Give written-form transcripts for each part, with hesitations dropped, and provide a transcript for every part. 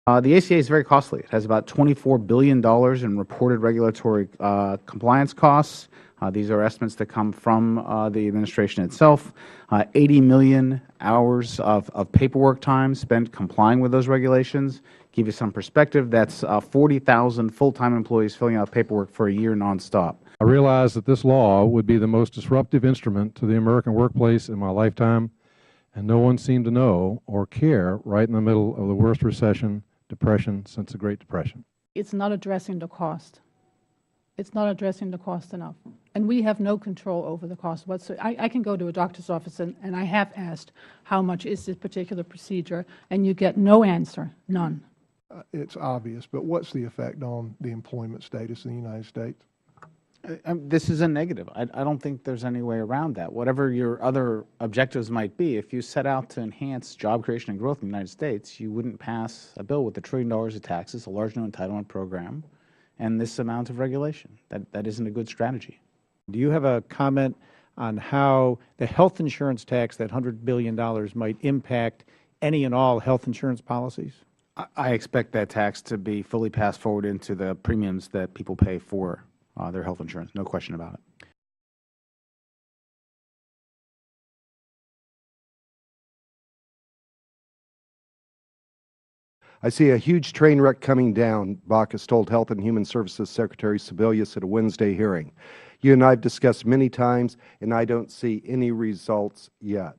The ACA is very costly. It has about $24 billion in reported regulatory compliance costs. These are estimates that come from the administration itself. 80 million hours of paperwork time spent complying with those regulations. Give you some perspective, that's 40,000 full-time employees filling out paperwork for a year nonstop. I realize that this law would be the most disruptive instrument to the American workplace in my lifetime, and no one seemed to know or care right in the middle of the worst recession, depression since the Great Depression. It's not addressing the cost. It's not addressing the cost enough. And we have no control over the cost whatsoever. I can go to a doctor's office, and I have asked, how much is this particular procedure, and you get no answer, none. It's obvious, but what's the effect on the employment status in the United States? This is a negative. I don't think there's any way around that. Whatever your other objectives might be, if you set out to enhance job creation and growth in the United States, you wouldn't pass a bill with $1 trillion of taxes, a large new entitlement program, and this amount of regulation. That isn't a good strategy. Do you have a comment on how the health insurance tax, that $100 billion, might impact any and all health insurance policies? I expect that tax to be fully passed forward into the premiums that people pay for their health insurance, no question about it. I see a huge train wreck coming down, Baucus told Health and Human Services Secretary Sebelius at a Wednesday hearing. You and I have discussed many times, and I don't see any results yet.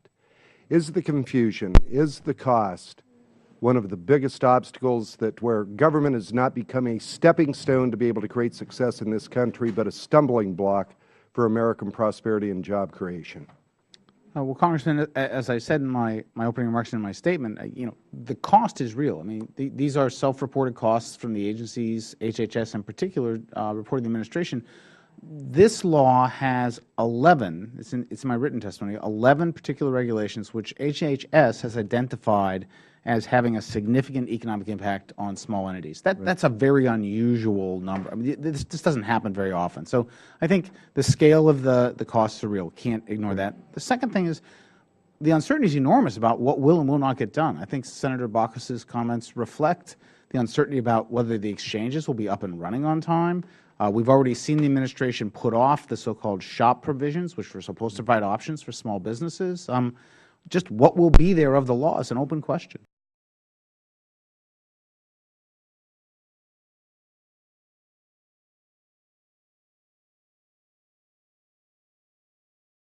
Is the confusion, is the cost one of the biggest obstacles that where government has not become a stepping stone to be able to create success in this country, but a stumbling block for American prosperity and job creation? Well, Congressman, as I said in my opening remarks and in my statement, the cost is real. I mean, these are self-reported costs from the agencies, HHS in particular, reporting the administration. This law has 11, it's in my written testimony, 11 particular regulations which HHS has identified as having a significant economic impact on small entities. That's a very unusual number. I mean, this doesn't happen very often. So I think the scale of the costs are real. Can't ignore that. The second thing is the uncertainty is enormous about what will and will not get done. I think Senator Baucus's comments reflect the uncertainty about whether the exchanges will be up and running on time. We've already seen the administration put off the so-called SHOP provisions, which were supposed to provide options for small businesses. Just what will be there of the law is an open question.